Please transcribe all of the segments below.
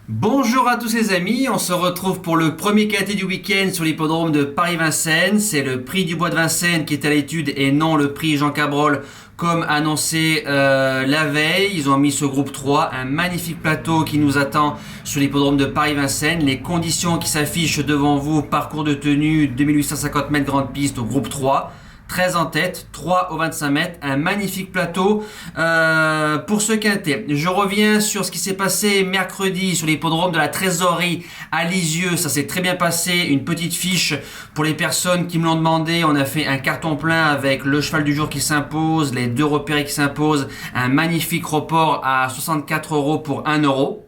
Bonjour à tous les amis, on se retrouve pour le premier quintet du week-end sur l'hippodrome de Paris-Vincennes. C'est le prix du Bois de Vincennes qui est à l'étude et non le prix Jean Cabrol comme annoncé la veille. Ils ont mis ce groupe 3, un magnifique plateau qui nous attend sur l'hippodrome de Paris-Vincennes. Les conditions qui s'affichent devant vous, parcours de tenue 2850 mètres grande piste au groupe 3. 13 en tête, 3 au 25 mètres, un magnifique plateau pour ce quintet. Je reviens sur ce qui s'est passé mercredi sur l'hippodrome de la Trésorerie à Lisieux. Ça s'est très bien passé, une petite fiche pour les personnes qui me l'ont demandé. On a fait un carton plein avec le cheval du jour qui s'impose, les deux repérés qui s'imposent, un magnifique report à 64 € pour 1 €.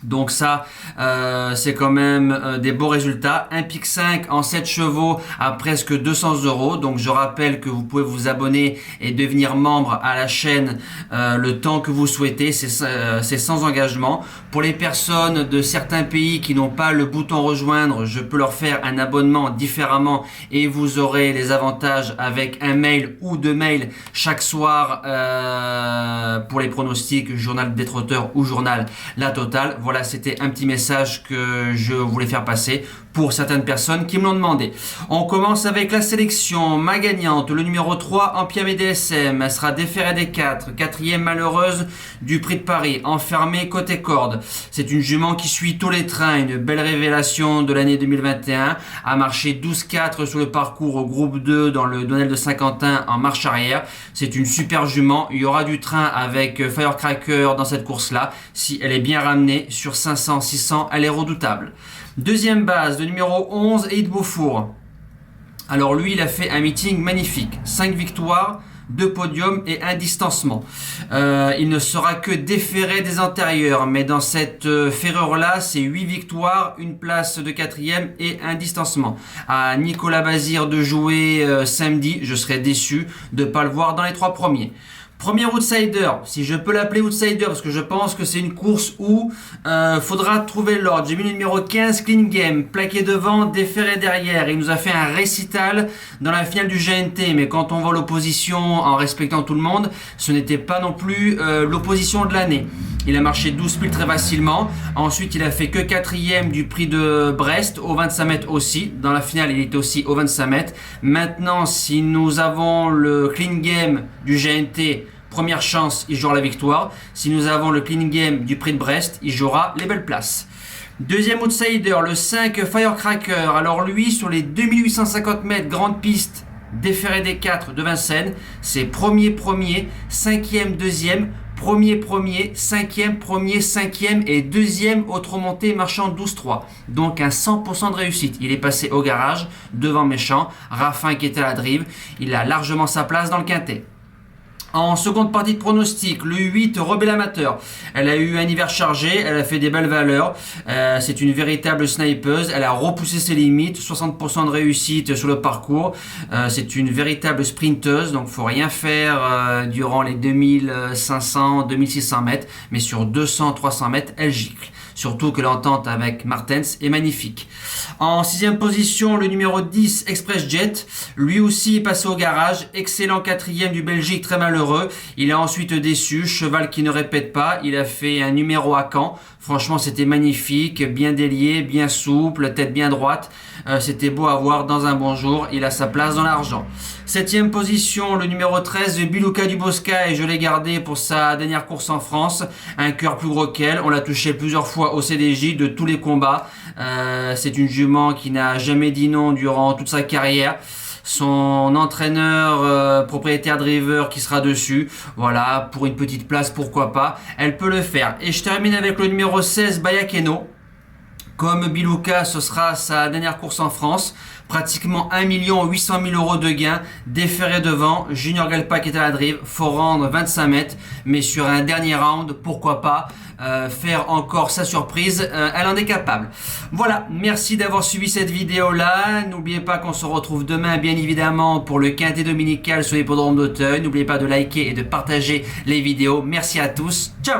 Donc ça, c'est quand même des beaux résultats. Un pic 5 en 7 chevaux à presque 200 €. Donc je rappelle que vous pouvez vous abonner et devenir membre à la chaîne le temps que vous souhaitez. C'est sans engagement. Pour les personnes de certains pays qui n'ont pas le bouton rejoindre, je peux leur faire un abonnement différemment et vous aurez les avantages avec un mail ou 2 mails chaque soir pour les pronostics, journal des trotteurs ou journal La Totale. Voilà, c'était un petit message que je voulais faire passer pour certaines personnes qui me l'ont demandé. On commence avec la sélection. Ma gagnante, le numéro 3, Ampiam DSM. Elle sera déférée des 4. Quatrième malheureuse du prix de Paris. Enfermée côté corde. C'est une jument qui suit tous les trains. Une belle révélation de l'année 2021. A marché 12-4 sur le parcours au groupe 2 dans le Donnel de Saint-Quentin en marche arrière. C'est une super jument. Il y aura du train avec Firecracker dans cette course-là. Si elle est bien ramenée sur 500-600, elle est redoutable. Deuxième base, le numéro 11, Eid Beaufour. Alors lui, il a fait un meeting magnifique. 5 victoires, 2 podiums et 1 distancement. Il ne sera que déféré des antérieurs, mais dans cette ferrure-là, c'est 8 victoires, une place de 4e et 1 distancement. À Nicolas Bazir de jouer samedi, je serais déçu de ne pas le voir dans les 3 premiers. Premier outsider, si je peux l'appeler outsider, parce que je pense que c'est une course où faudra trouver l'ordre. J'ai mis le numéro 15, Clean Game, plaqué devant, déféré derrière. Il nous a fait un récital dans la finale du GNT, mais quand on voit l'opposition en respectant tout le monde, ce n'était pas non plus l'opposition de l'année. Il a marché 12 piles très facilement. Ensuite, il a fait que 4e du prix de Brest, au 25 mètres aussi. Dans la finale, il était aussi au 25 mètres. Maintenant, si nous avons le Clean Game du GNT, première chance, il jouera la victoire. Si nous avons le Clean Game du prix de Brest, il jouera les belles places. Deuxième outsider, le 5 Firecracker. Alors lui, sur les 2850 mètres grande piste, déféré des 4 de Vincennes, c'est premier, 5e, 2e, premier, 5e, premier, 5e et 2e autre montée marchand 12-3. Donc un 100% de réussite. Il est passé au garage devant Méchant. Raffin qui était à la drive. Il a largement sa place dans le quintet. En seconde partie de pronostic, le 8 Rebelle Amateur. Elle a eu un hiver chargé, elle a fait des belles valeurs. C'est une véritable snipeuse. Elle a repoussé ses limites, 60% de réussite sur le parcours. C'est une véritable sprinteuse, donc faut rien faire durant les 2500, 2600 mètres, mais sur 200, 300 mètres, elle gicle. Surtout que l'entente avec Martens est magnifique. En 6e position, le numéro 10, Express Jet. Lui aussi est passé au garage. Excellent 4e du Belgique, très malheureux. Il a ensuite déçu. Cheval qui ne répète pas. Il a fait un numéro à Caen. Franchement, c'était magnifique. Bien délié, bien souple, tête bien droite. C'était beau à voir dans un bon jour. Il a sa place dans l'argent. 7e position, le numéro 13, Bilouka du Bosca. Et je l'ai gardé pour sa dernière course en France. Un cœur plus gros qu'elle. On l'a touché plusieurs fois au CDJ de tous les combats. C'est une jument qui n'a jamais dit non durant toute sa carrière. Son entraîneur propriétaire driver qui sera dessus, voilà, pour une petite place, pourquoi pas, elle peut le faire. Et je termine avec le numéro 16, Bayakeno. Comme Bilouka, ce sera sa dernière course en France. Pratiquement 1 800 000 € de gains. Déféré devant. Junior Galpa qui est à la drive. Faut rendre 25 mètres. Mais sur un dernier round, pourquoi pas faire encore sa surprise. Elle en est capable. Voilà. Merci d'avoir suivi cette vidéo-là. N'oubliez pas qu'on se retrouve demain, bien évidemment, pour le quintet dominical sur l'hippodrome d'Auteuil. N'oubliez pas de liker et de partager les vidéos. Merci à tous. Ciao!